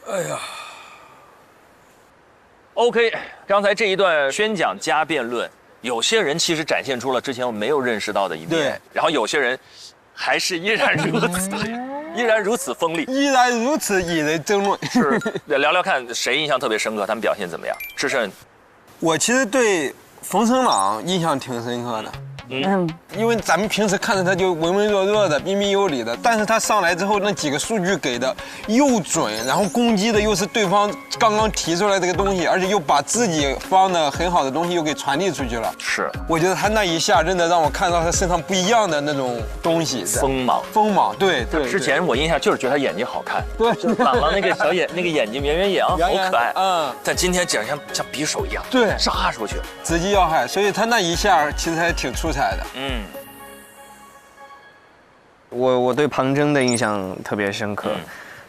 哎呀 ，OK， 刚才这一段宣讲加辩论，有些人其实展现出了之前我没有认识到的一面，对，然后有些人还是依然如此，依然如此锋利，依然如此引人争论。是，聊聊看谁印象特别深刻，他们表现怎么样？志胜，我其实对冯生朗印象挺深刻的。因为咱们平时看着他就文文弱弱的、彬彬有礼的，但是他上来之后那几个数据给的又准，然后攻击的又是对方刚刚提出来这个东西，而且又把自己方的很好的东西又给传递出去了。是，我觉得他那一下真的让我看到他身上不一样的那种东西，锋芒，锋芒，对对。之前我印象就是觉得他眼睛好看，对，朗朗那个小眼，那个眼睛圆圆眼啊，好可爱。但今天简直像匕首一样，对，扎出去，直击要害，所以他那一下其实还挺出彩的。我对庞真的印象特别深刻，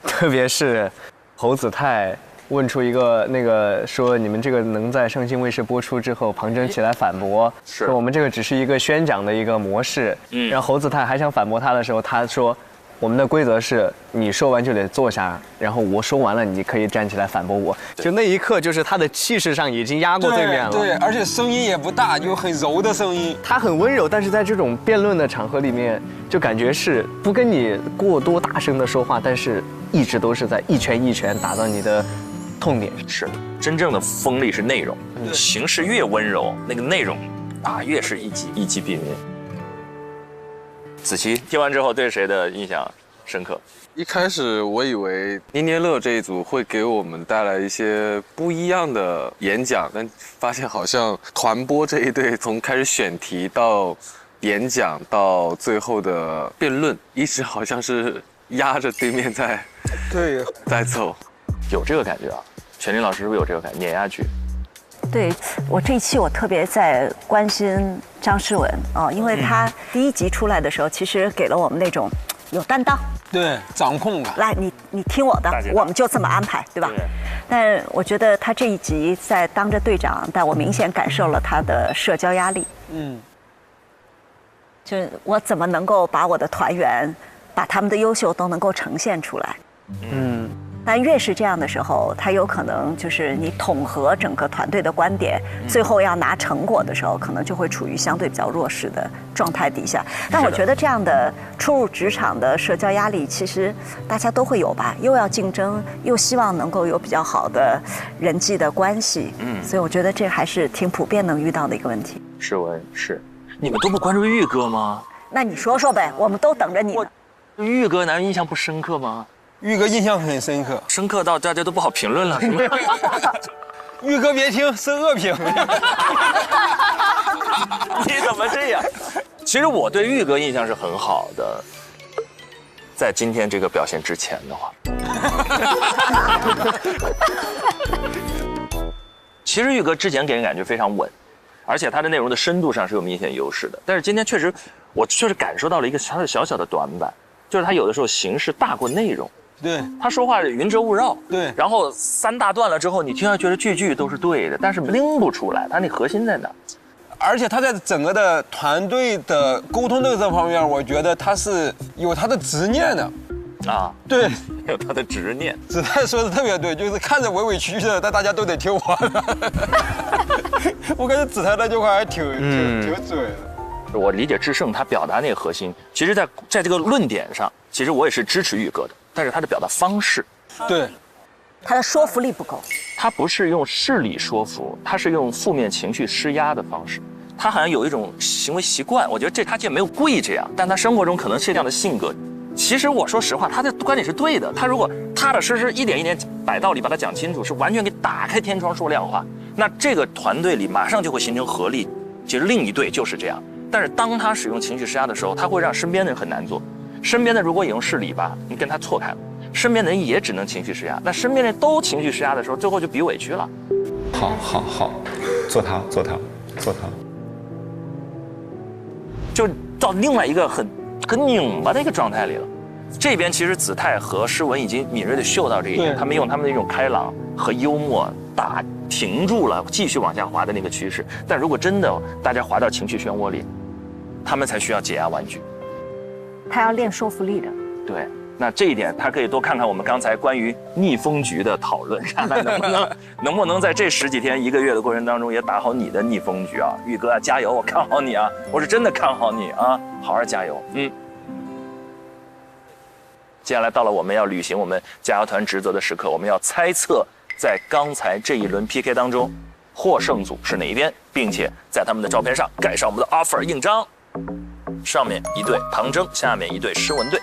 特别是侯子泰问出一个说你们这个能在上星卫视播出之后，庞真起来反驳，说我们这个只是一个宣讲的一个模式。然后侯子泰还想反驳他的时候，他说我们的规则是你说完就得坐下，然后我说完了你可以站起来反驳我。就那一刻，就是他的气势上已经压过对面了。对，而且声音也不大，就很柔的声音。他很温柔，但是在这种辩论的场合里面，就感觉是不跟你过多大声的说话，但是一直都是在一拳一拳打到你的痛点。是，真正的锋利是内容，形式越温柔，那个内容啊越是一击毙命。子琪听完之后对谁的印象深刻？一开始我以为捏捏乐这一组会给我们带来一些不一样的演讲，但发现好像团播这一队从开始选题到演讲到最后的辩论，一直好像是压着对面在走，有这个感觉啊？全林老师是不是有这个感觉？碾压剧。对，我这一期我特别在关心张诗雯啊，因为她第一集出来的时候，其实给了我们那种有担当，对，掌控感。来，你听我的，我们就这么安排，对吧？但我觉得他这一集在当着队长，但我明显感受了他的社交压力。就是我怎么能够把我的团员，把他们的优秀都能够呈现出来？但越是这样的时候，他有可能就是你统合整个团队的观点，最后要拿成果的时候，可能就会处于相对比较弱势的状态底下。但我觉得这样的初入职场的社交压力，其实大家都会有吧，又要竞争，又希望能够有比较好的人际的关系。所以我觉得这还是挺普遍能遇到的一个问题。诗雯是，你们都不关注玉哥吗？那你说说呗，我们都等着你呢。玉哥难道印象不深刻吗？玉哥印象很深刻，深刻到大家都不好评论了，是吗？玉哥别听，是恶评。你怎么这样？其实我对玉哥印象是很好的，在今天这个表现之前的话，其实玉哥之前给人感觉非常稳，而且他的内容的深度上是有明显优势的。但是今天确实，我确实感受到了一个他的小小的短板，就是他有的时候形式大过内容。对，他说话云遮雾绕，对，然后3大段了之后，你听上觉得句句都是对的，但是拎不出来，他那核心在哪？而且他在整个的团队的沟通这方面，我觉得他是有他的执念的。对，有他的执念。子泰说的特别对，就是看着委委屈屈的，但大家都得听我的。我感觉子泰那句话还挺准的。我理解志胜他表达那个核心，其实在这个论点上，其实我也是支持玉哥的，但是他的表达方式，对，他的说服力不够。他不是用事理说服，他是用负面情绪施压的方式。他好像有一种行为习惯，我觉得他既然没有故意这样，但他生活中可能是这样的性格。其实我说实话，他的观点是对的。他如果踏踏实实一点一点摆道理，把它讲清楚，是完全给打开天窗说亮话，那这个团队里马上就会形成合力。其实另一队就是这样。但是当他使用情绪施压的时候，他会让身边的人很难做。身边的如果也用事理吧，你跟他错开了，身边的人也只能情绪施压。那身边人都情绪施压的时候，最后就比委屈了。好，做他，就到另外一个很拧巴的一个状态里了。这边其实子泰和诗雯已经敏锐地嗅到这一点，他们用他们的一种开朗和幽默停住了继续往下滑的那个趋势。但如果真的大家滑到情绪漩涡里，他们才需要解压玩具。他要练说服力的。对，那这一点他可以多看看我们刚才关于逆风局的讨论，看看能不能在这10几天1个月的过程当中也打好你的逆风局啊！玉哥啊，加油！我看好你啊，我是真的看好你啊，好好加油！接下来到了我们要履行我们加油团职责的时刻，我们要猜测在刚才这一轮 PK 当中，获胜组是哪一边，并且在他们的照片上盖上我们的 offer 印章，上面一队庞征，下面一队诗文队。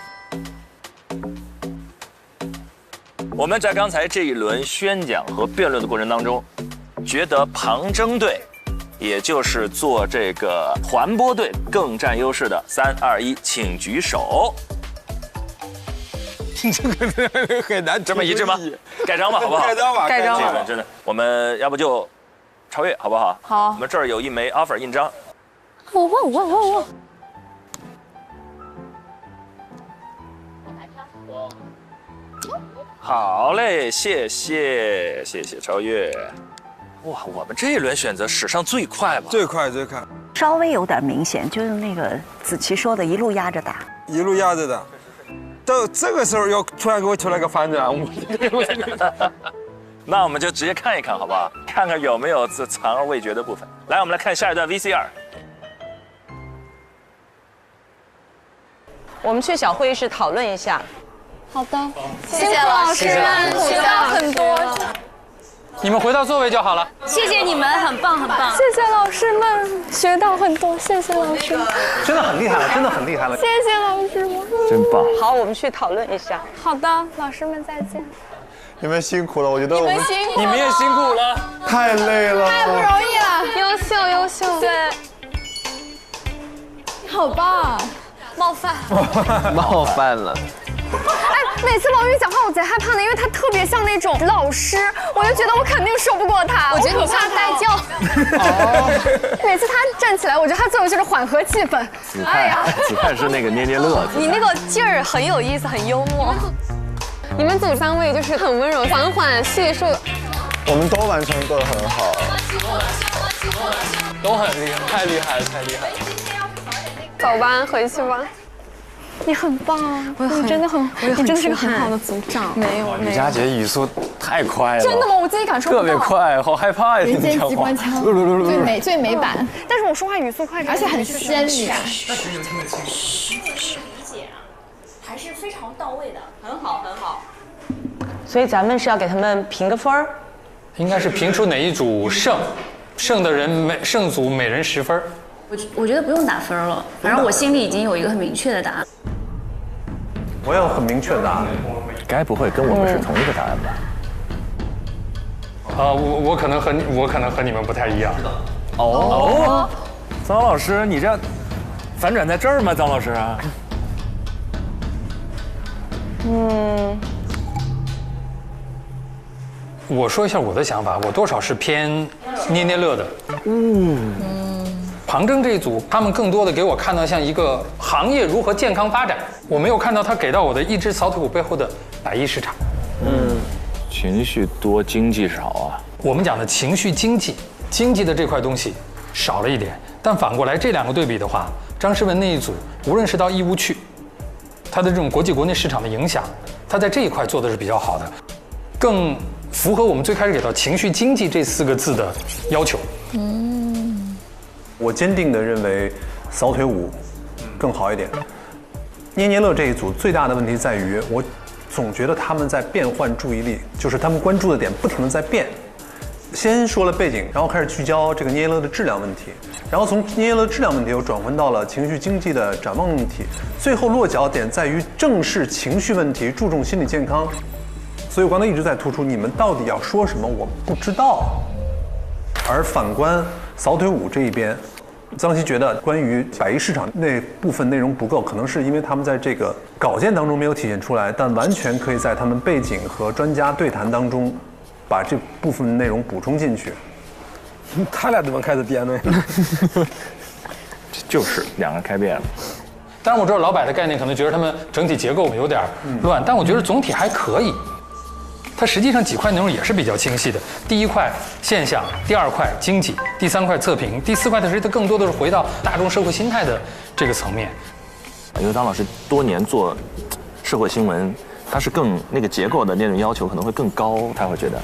我们在刚才这一轮宣讲和辩论的过程当中，觉得庞征队，也就是做这个团播队更占优势的。3、2、1，请举手。这个很难这么一致吗？盖章吧，好不好？盖章吧，盖章吧。真的，我们要不就超越，好不好？好。我们这儿有一枚 offer 印章。我。好嘞，谢谢超越。哇，我们这一轮选择史上最快吧？最快。稍微有点明显，就是那个子琪说的，一路压着打，一路压着打。到这个时候要突然给我出来个反转，那我们就直接看一看，好不好？看看有没有藏而未决的部分。来，我们来看下一段 VCR。我们去小会议室讨论一下。好的，谢谢老师们，学到很多。你们回到座位就好了。谢谢你们，很棒。谢谢老师们，学到很多，谢谢老师们。真的很厉害了，真的很厉害了。谢谢老师们，真棒。好，我们去讨论一下。好的，老师们再见。你们辛苦了，我觉得你们辛苦了，你们也辛苦了，太累了，太不容易了，优秀。对，你好棒，冒犯了。哎，每次王宇讲话我贼害怕的，因为他特别像那种老师，我就觉得我肯定说不过他。我觉得你怕带教。每次他站起来，我觉得他最后就是缓和气氛。子泰是那个捏乐。你那个劲儿很有意思，很幽默。你们组3位就是很温柔，缓缓细数。我们都完成得很好，都很厉害，太厉害了。走吧，回去吧。你很棒，你真的是个很好的组长。没有，吕佳杰语速太快了。真的吗？我自己感受不到。特别快，好害怕呀！人间机关枪，最美版。但是我说话语速快，而且很鲜明。还是非常到位的，很好。所以咱们是要给他们评个分儿，应该是评出哪一组胜的人胜组每人10分。我觉得不用打分了，反正我心里已经有一个很明确的答案。我有很明确的答案，该不会跟我们是同一个答案吧？我可能和你们不太一样。哦，张老师，你这反转在这儿吗？张老师啊？我说一下我的想法，我多少是偏捏乐的。庞征这一组，他们更多的给我看到像一个行业如何健康发展，我没有看到他给到我的一只扫腿虎背后的百亿市场。情绪多，经济少啊。我们讲的情绪经济的这块东西少了一点，但反过来这2个对比的话，张诗雯那一组，无论是到义乌去，他的这种国际国内市场的影响，他在这一块做的是比较好的，更符合我们最开始给到情绪经济这4个字的要求。我坚定地认为扫腿舞更好一点。捏乐这一组最大的问题在于，我总觉得他们在变换注意力，就是他们关注的点不停地在变。先说了背景，然后开始聚焦这个捏乐的质量问题，然后从捏乐质量问题又转换到了情绪经济的展望问题，最后落脚点在于正视情绪问题，注重心理健康。所以我刚才一直在突出，你们到底要说什么，我不知道。而反观扫腿舞这一边，张希觉得关于百亿市场那部分内容不够，可能是因为他们在这个稿件当中没有体现出来，但完全可以在他们背景和专家对谈当中把这部分内容补充进去。他俩怎么开始辩论？就是2个开辩了。当然我知道老百的概念可能觉得他们整体结构有点乱，但我觉得总体还可以。它实际上几块内容也是比较清晰的。第1块现象，第2块经济，第3块测评，第4块它实际更多的是回到大众社会心态的这个层面。因为张老师多年做社会新闻，它是更那个结构的那种要求可能会更高，他会觉得，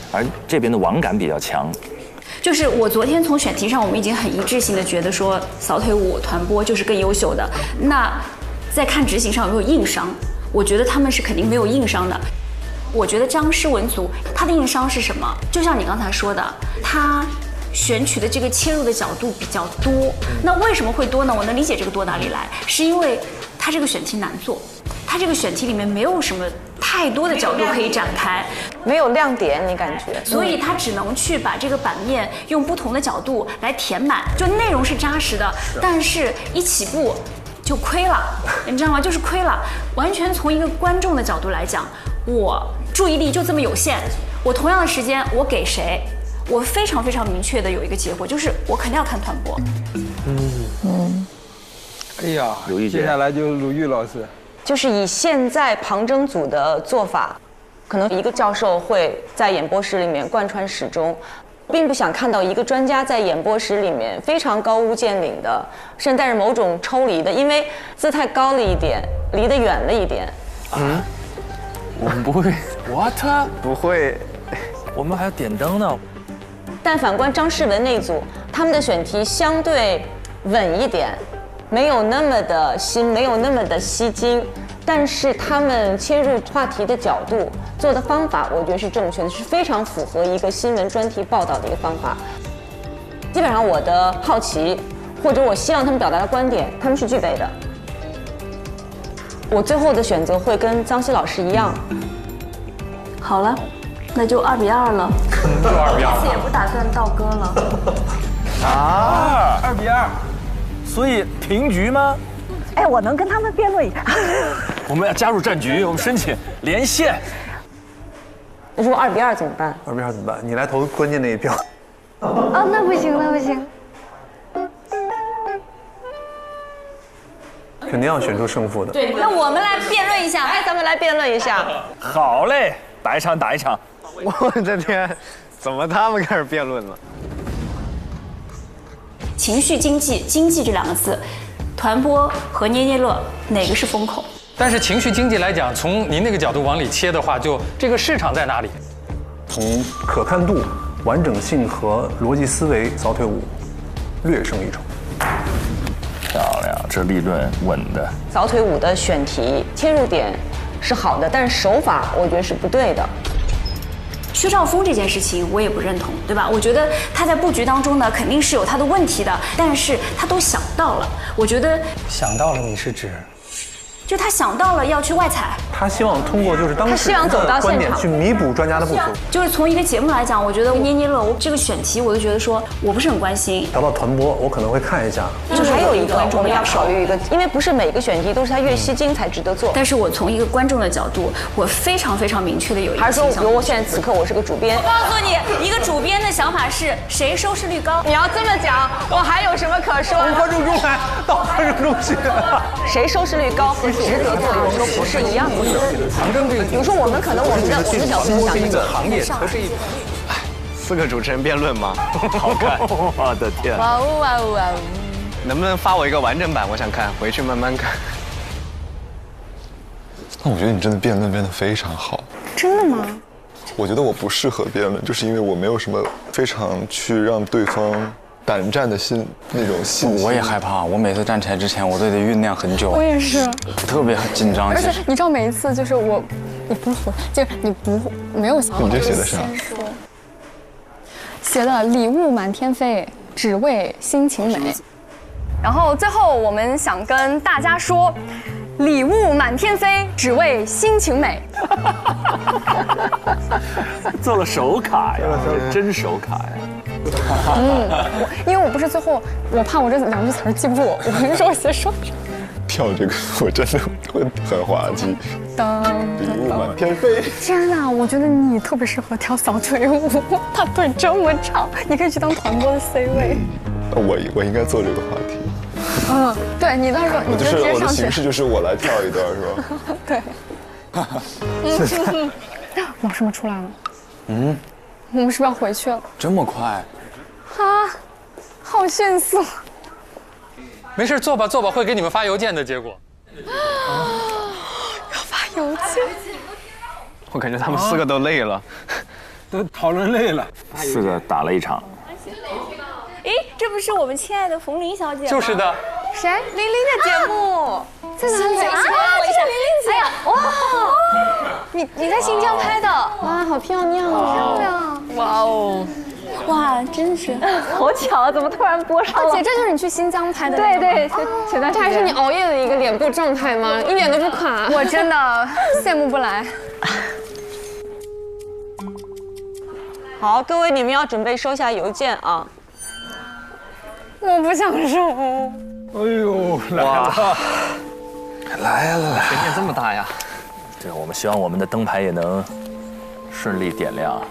而这边的网感比较强。就是我昨天从选题上，我们已经很一致性的觉得说，扫腿舞、团播就是更优秀的。那在看执行上有没有硬伤？我觉得他们是肯定没有硬伤的。我觉得张诗雯组他的硬伤是什么？就像你刚才说的，他选取的这个切入的角度比较多。那为什么会多呢？我能理解这个多哪里来，是因为他这个选题难做，他这个选题里面没有什么太多的角度可以展开，没有亮点，你感觉？所以他只能去把这个版面用不同的角度来填满，就内容是扎实的，但是一起步就亏了，你知道吗？就是亏了。完全从一个观众的角度来讲，我注意力就这么有限，我同样的时间我给谁？我非常非常明确的有一个结果，就是我肯定要看团播。哎呀，有意见。接下来就是鲁豫老师。就是以现在旁征组的做法，可能一个教授会在演播室里面贯穿始终，并不想看到一个专家在演播室里面非常高屋建瓴的，甚至带着某种抽离的，因为姿态高了一点，离得远了一点。我们不会 ，what？ 不会，我们还要点灯呢。但反观张诗雯那一组，他们的选题相对稳一点。没有那么的新，没有那么的吸睛，但是他们切入话题的角度、做的方法，我觉得是正确的，是非常符合一个新闻专题报道的一个方法。基本上我的好奇，或者我希望他们表达的观点，他们是具备的。我最后的选择会跟张希老师一样。好了，那就2比2了。就2比2。这次也不打算倒戈了。2比2。所以平局吗？哎，我能跟他们辩论一下。我们要加入战局，我们申请连线。如果2比2怎么办？2比2怎么办？你来投关键那一票。哦，那不行，那不行。肯定要选出胜负的。对，那我们来辩论一下。哎，咱们来辩论一下。好嘞，打一场打一场。我的天，怎么他们开始辩论了？情绪经济，经济这2个字，团播和捏捏乐哪个是风口？但是情绪经济来讲，从您那个角度往里切的话，就这个市场在哪里？从可看度、完整性和逻辑思维，扫腿舞略胜一筹。漂亮，这立论稳的。扫腿舞的选题切入点是好的，但是手法我觉得是不对的。薛兆丰这件事情我也不认同，对吧？我觉得他在布局当中呢，肯定是有他的问题的，但是他都想到了。我觉得想到了，你是指？就他想到了要去外采，他希望通过就是当事人的观点去弥补专家的不足。就是从一个节目来讲，我觉得捏捏乐这个选题，我就觉得说我不是很关心。聊到团播，我可能会看一下。就是还有一个我们要考虑一个，因为不是每个选题都是它越吸睛才值得做。但是我从一个观众的角度，我非常非常明确的有一个。还是说，比如我现在此刻我是个主编，我告诉你，一个主编的想法是谁收视率高。你要这么讲，我还有什么可说的？观众中来，到观众中去。谁收视率高和值得做，有时候不是一样的。旁征这个，比如说我们可能我们的角度想这个行业和这一，4个主持人辩论吗？好看，我的天！哇哦哇哦哇哦！能不能发我一个完整版？我想看，回去慢慢看。那我觉得你真的辩论辩得非常好。真的吗？我觉得我不适合辩论，就是因为我没有什么非常去让对方胆战的那种信心。我也害怕，我每次站起来之前，我都得酝酿很久。我也是，特别紧张。而且你知道，每一次就是你不是就是你没有想好。你这写的啥？写的礼物满天飞，只为心情美。然后最后我们想跟大家说，礼物满天飞，只为心情美。做了手卡呀，真手卡呀。因为我不是最后，我怕我这2句词记不住，我跟你说我写手上。跳这个我真的会很滑稽。礼物满天飞。天哪，我觉得你特别适合跳扫腿舞，他腿这么长，你可以去当团播的 C 位。我应该做这个话题。对你到时候你就直接上去。我的形式就是我来跳一段，是吧？对。老师们出来了。我们是不是要回去了？这么快？啊，好迅速。没事，坐吧，会给你们发邮件的结果。有趣。我感觉他们4个都累了，都讨论累了。4个打了一场。诶，这不是我们亲爱的冯琳小姐吗？就是的。谁？玲玲的节目在哪里啊？这是玲玲姐。哇，你在新疆拍的？哇，好漂亮哦！漂亮！哇哦！哇，真是好巧，怎么突然播上了？姐，这就是你去新疆拍的？对对，前段时间。这还是你熬夜的一个脸部状态吗？一点都不垮。我真的羡慕不来。好，各位，你们要准备收下邮件啊。我不想收。哎呦，来了，来了，悬念这么大呀！对，我们希望我们的灯牌也能顺利点亮。